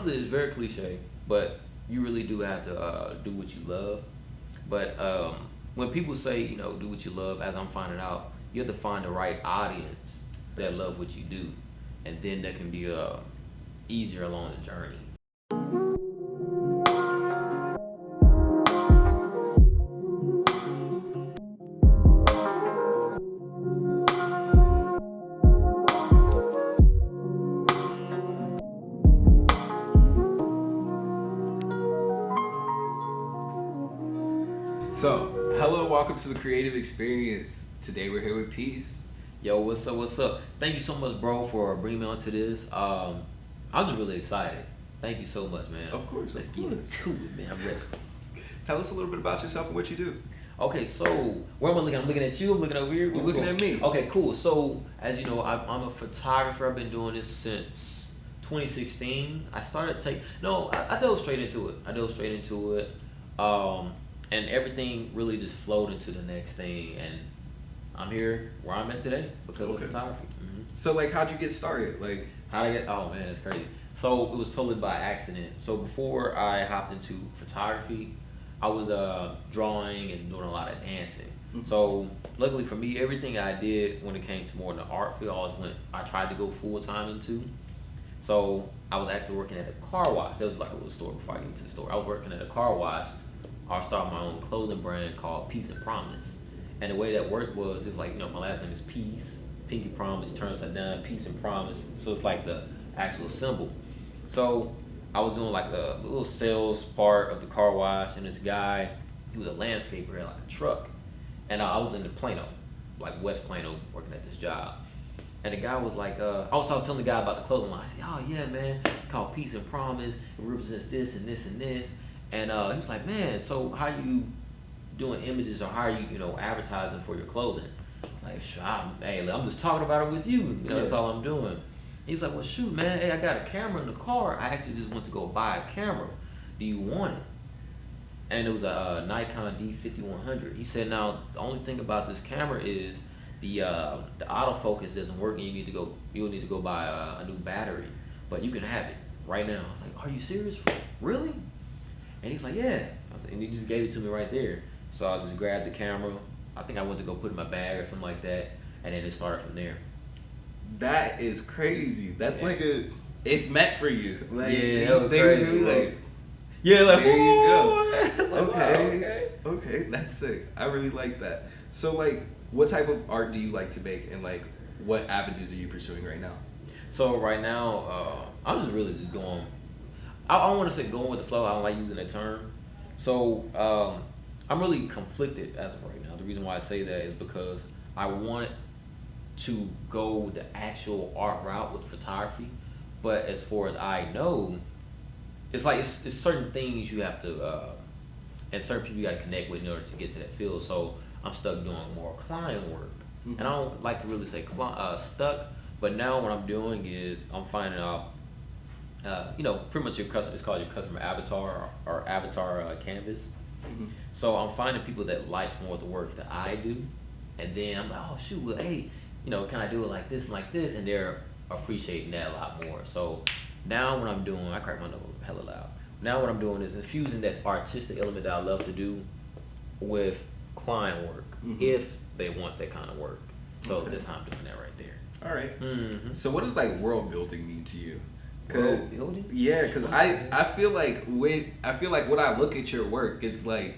honestly, it's very cliche, but you really do have to do what you love. But when people say, do what you love, as I'm finding out, you have to find the right audience that love what you do, and then that can be easier along the journey. So, hello, welcome to the Creative Experience. Today we're here with Peace. Yo, what's up? What's up? Thank you so much, bro, for bringing me onto this. I'm just really excited. Thank you so much, man. Of course, Let's of get course. into it, man. I'm ready. Tell us a little bit about yourself and what you do. Okay, so where am I looking? I'm looking at you. I'm looking over here. You're looking at me. Okay, cool. So as you know, I'm a photographer. I've been doing this since 2016. I started take no, I dove straight into it. I dove straight into it, and everything really just flowed into the next thing. And I'm here where I'm at today because of photography. So, like, how'd you get started? Like, How I get? Oh man, that's crazy. So it was totally by accident. So before I hopped into photography, I was drawing and doing a lot of dancing. So luckily for me, everything I did when it came to more in the art field, I tried to go full time into. So I was actually working at a car wash. That was like a little store before I get into the store. I was working at a car wash. I started my own clothing brand called Peace and Promise. And the way that worked was, it's like, my last name is Peace. Pinky Promise turns it down, Peace and Promise. So it's like the actual symbol. So I was doing like the little sales part of the car wash, and this guy, he was a landscaper, had like a truck. And I was in the Plano, like West Plano, working at this job. And the guy was like, I was telling the guy about the clothing line. I said, oh yeah, man, it's called Peace and Promise. It represents this and this and this. And he was like, man, so how you doing images, or how are you, advertising for your clothing? Like, hey, I'm just talking about it with you. That's all I'm doing. He's like, well, shoot, man. Hey, I got a camera in the car. I actually just went to go buy a camera. Do you want it? And it was a Nikon D5100. He said, now the only thing about this camera is the autofocus doesn't work, and you'll need to go buy a new battery. But you can have it right now. I was like, are you serious? Really? And he's like, yeah. And he just gave it to me right there. So I just grabbed the camera. I think I went to go put it in my bag or something like that, and then it started from there. that is crazy. That's like it's meant for you. Like, Yeah, that was they was crazy, really bro. like, Yeah, like, there you go. go. Like, Okay, wow, okay, that's sick. I really like that. So, like, what type of art do you like to make, and like, what avenues are you pursuing right now? So right now, I'm just really just going. I don't want to say going with the flow. I don't like using that term. So I'm really conflicted as of right now. The reason why I say that is because I want to go the actual art route with photography, but as far as I know, it's like it's certain things you have to, and certain people you got to connect with in order to get to that field. So I'm stuck doing more client work, and I don't like to really say stuck. But now what I'm doing is I'm finding out, pretty much your customer. It's called your customer avatar or avatar canvas. So I'm finding people that likes more of the work that I do, and then I'm like, oh shoot, well, hey, can I do it like this and like this? And they're appreciating that a lot more. So now what I'm doing, I crack my nose hella loud. Now what I'm doing is infusing that artistic element that I love to do with client work, if they want that kind of work. So that's how I'm doing that right there. All right. Mm-hmm. So, what does like world building mean to you? World building? Yeah, because I feel like when I look at your work, it's like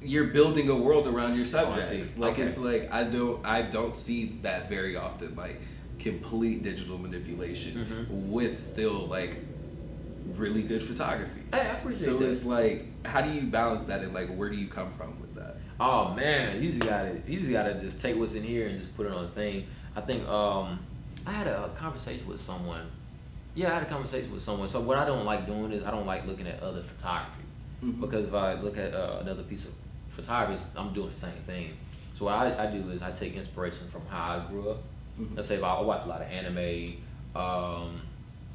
you're building a world around your subjects. Like Okay. it's like I don't see that very often. Like complete digital manipulation with still like really good photography. Hey, I appreciate So that. it's like, how do you balance that, and like where do you come from with that? Oh man, you just gotta just take what's in here and just put it on the thing. I think I had a conversation with someone. Yeah, I had a conversation with someone. So what I don't like doing is I don't like looking at other photography, because if I look at another piece of photography, I'm doing the same thing. So what I do is I take inspiration from how I grew up. Let's say if I watch a lot of anime.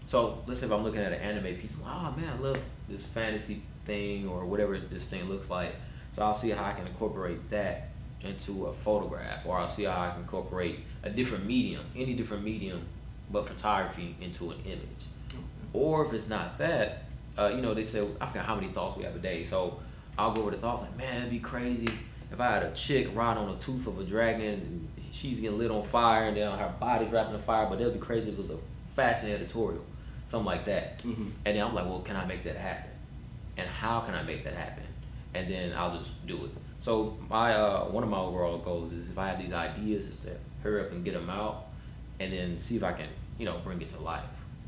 So let's say if I'm looking at an anime piece, I'm like, oh man, I love this fantasy thing or whatever this thing looks like. So I'll see how I can incorporate that into a photograph, or I'll see how I can incorporate a different medium, any different medium, but photography into an image. Or if it's not that, they say I forgot how many thoughts we have a day. So I'll go over the thoughts like, man, that'd be crazy if I had a chick ride on a tooth of a dragon and she's getting lit on fire and then her body's wrapped in the fire. But that'd be crazy if it was a fashion editorial, something like that. And then I'm like, well, can I make that happen? And how can I make that happen? And then I'll just do it. So my one of my overall goals is if I have these ideas, is to hurry up and get them out, and then see if I can, bring it to life.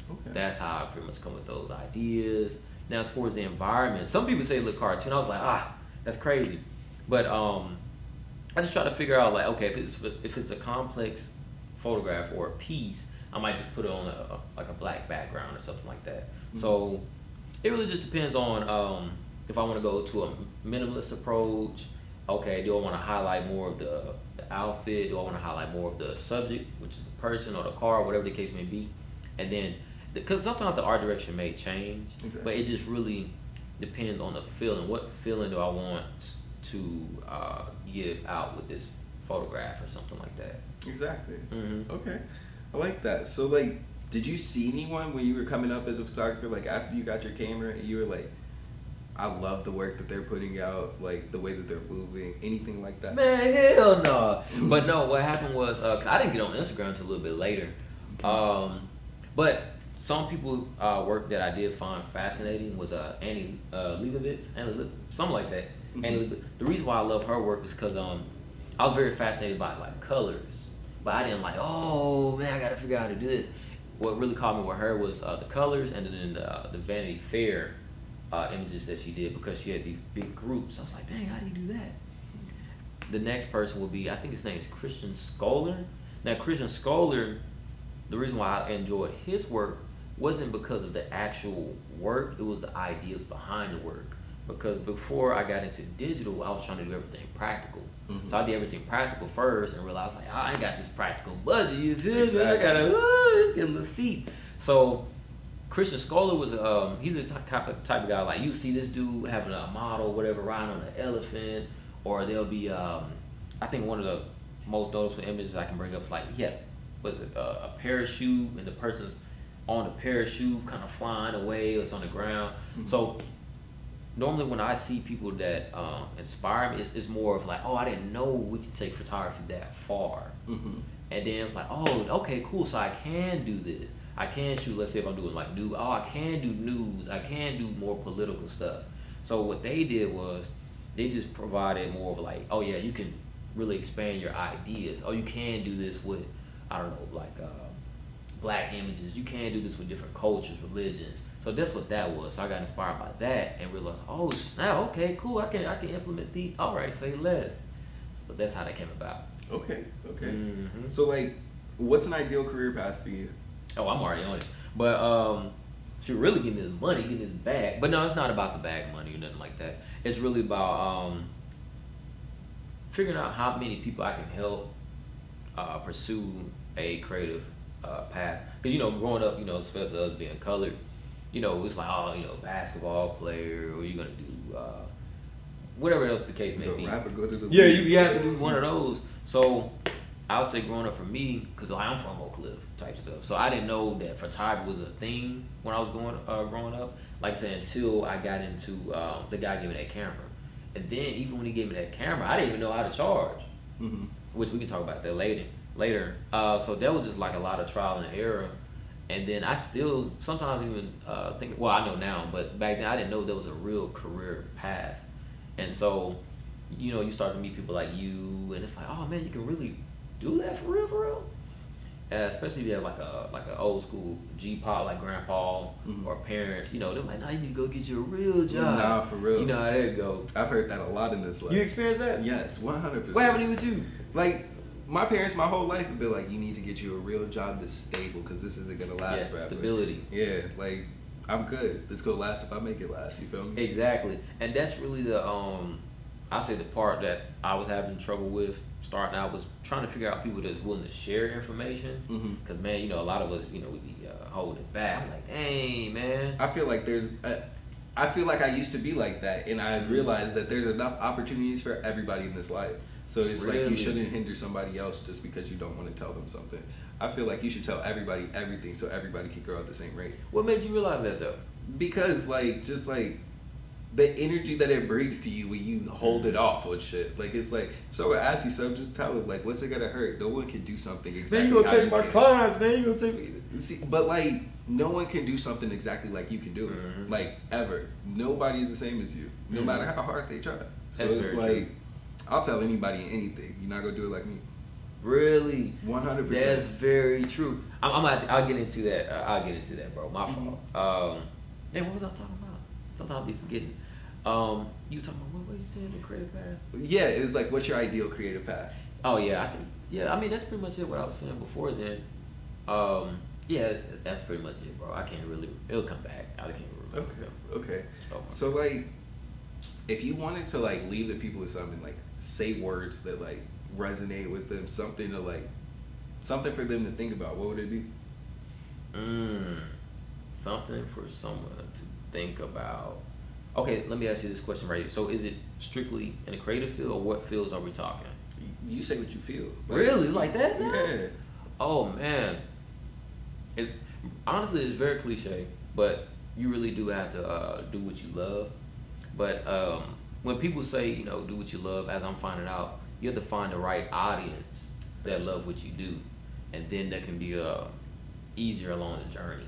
Okay. That's how I pretty much come with those ideas. Now, as far as the environment, some people say it look cartoon. I was like, that's crazy. But I just try to figure out like, okay, if it's a complex photograph or a piece, I might just put it on a black background or something like that. So it really just depends on if I want to go to a minimalist approach. Okay, do I want to highlight more of the outfit? Do I want to highlight more of the subject, which is the person or the car, whatever the case may be? And then, because sometimes the art direction may change, but it just really depends on the feeling. What feeling do I want to give out with this photograph or something like that? Exactly. Okay, I like that. So, like, did you see anyone when you were coming up as a photographer, like after you got your camera, and you were like, I love the work that they're putting out, like the way that they're moving, anything like that? Man, hell no. But no, what happened was, cause I didn't get on Instagram until a little bit later. But some people's work that I did find fascinating was Annie Leibovitz, something like that. The reason why I love her work is because I was very fascinated by like colors, but I didn't like, oh man, I gotta figure out how to do this. What really caught me with her was the colors, and then the Vanity Fair images that she did, because she had these big groups. I was like, dang, how do you do that? The next person would be, I think his name is Christian Scholar. Now, Christian Scholar, the reason why I enjoyed his work wasn't because of the actual work, it was the ideas behind the work. Because before I got into digital, I was trying to do everything practical. So I did everything practical first and realized like, I ain't got this practical budget, you feel me? I gotta, it's getting a little steep. So Christian Scholar was he's a type of guy, like you see this dude having a model, whatever, riding on an elephant, or there'll be I think one of the most noticeable images I can bring up is like, a parachute, and the person's on the parachute kind of flying away, or it's on the ground. So normally when I see people that inspire me, it's more of like, I didn't know we could take photography that far. And then it's like, okay, cool, so I can do this. I can shoot, let's say if I'm doing like news, I can do news, I can do more political stuff. So what they did was, they just provided more of like, you can really expand your ideas. You can do this with, I don't know, like black images. You can do this with different cultures, religions. So that's what that was. So I got inspired by that and realized, snap, okay, cool, I can implement these. All right, say less. So that's how that came about. Okay. So like, what's an ideal career path for you? I'm already on it. But should really getting this money, getting this bag. But no, it's not about the bag money or nothing like that. It's really about figuring out how many people I can help pursue a creative path. Because, growing up, especially us being colored, it's like, basketball player, or you're going to do whatever else the case may be. Rapper, go to the yeah, league. you have to do one of those. So I would say growing up for me, because I'm from Oak Cliff type stuff, so I didn't know that photography was a thing when I was growing up. Like I said, until I got into the guy gave me that camera, and then even when he gave me that camera, I didn't even know how to charge, which we can talk about that later. So that was just like a lot of trial and error, and then I still sometimes even think, well, I know now, but back then I didn't know there was a real career path, and so you start to meet people like you, and it's like, oh man, you can really do that for real. Especially if you have like an old school G-pop like grandpa or parents, they're like, nah, you need to go get you a real job. Nah, for real. How that go. I've heard that a lot in this life. You experienced that? Yes, 100%. What happened with you? Like, my parents my whole life have been like, you need to get you a real job that's stable, because this isn't gonna last forever. Stability. Yeah, like, I'm good. This gonna last if I make it last, you feel me? Exactly. And that's really the I say the part that I was having trouble with starting out, was trying to figure out people that's willing to share information. Because man, a lot of us, we be holding it back. I'm like, dang, man. I feel like I feel like I used to be like that, and I realized that there's enough opportunities for everybody in this life. So it's like Really? you shouldn't hinder somebody else just because you don't want to tell them something. I feel like you should tell everybody everything so everybody can grow at the same rate. What made you realize that though? Because like just like the energy that it brings to you when you hold it off on shit. Like it's like if someone asks you something, just tell them like, what's it gonna hurt? No one can do something exactly. Man, you gonna how take my can. clients, man. You gonna take me. See, but like no one can do something exactly like you can do it. Like ever. Nobody's the same as you. No matter how hard they try. So That's it's very like true. I'll tell anybody anything. You're not gonna do it like me. Really? 100%. That's very true. I'll get into that. I'll get into that, bro. My fault. Hey, what was I talking about? Sometimes I be forgetting. You talking about what you saying? The creative path? Yeah, it was like, what's your ideal creative path? Oh yeah, I think I mean that's pretty much it. What I was saying before then. Yeah, that's pretty much it, bro. I can't really. It'll come back. I can't remember. Okay. Oh, So like, if you wanted to like leave the people with something, like say words that like resonate with them, something to like, something for them to think about, what would it be? Something for someone to think about. Okay, let me ask you this question right here. So is it strictly in the creative field, or what fields are we talking? You say what you feel. Really? It's like that now? Yeah. Oh man. It's honestly it's very cliche, but you really do have to do what you love. But when people say, do what you love, as I'm finding out, you have to find the right audience that love what you do, and then that can be easier along the journey.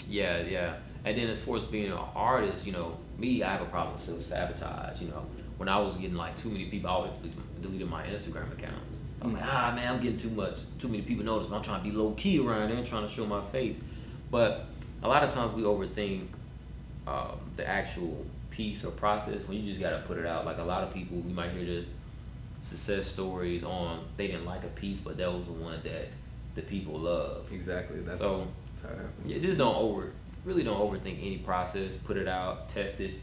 Yeah. And then as far as being an artist, me, I have a problem with self-sabotage. When I was getting like too many people, I always deleted my Instagram accounts. I was like, man, I'm getting too many people notice me. I'm trying to be low key around there, trying to show my face. But a lot of times we overthink the actual piece or process when you just gotta put it out. Like a lot of people, we might hear this success stories on they didn't like a piece, but that was the one that the people love. Exactly. That's so. How it happens. Yeah, just really don't overthink any process. Put it out, test it,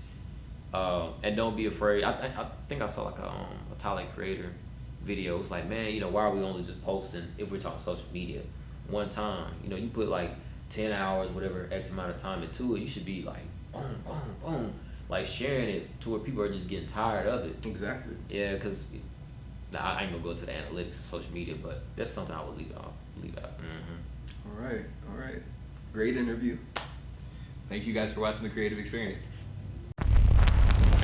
and don't be afraid. I think I saw like a Tyler Creator video. It's like, man, why are we only just posting if we're talking social media one time? You put like 10 hours, whatever X amount of time into it. You should be like, boom, boom, boom, like sharing it to where people are just getting tired of it. Exactly. Yeah, because I ain't gonna go to the analytics of social media, but that's something I would leave out. All right. Great interview. Thank you guys for watching The Creative Experience.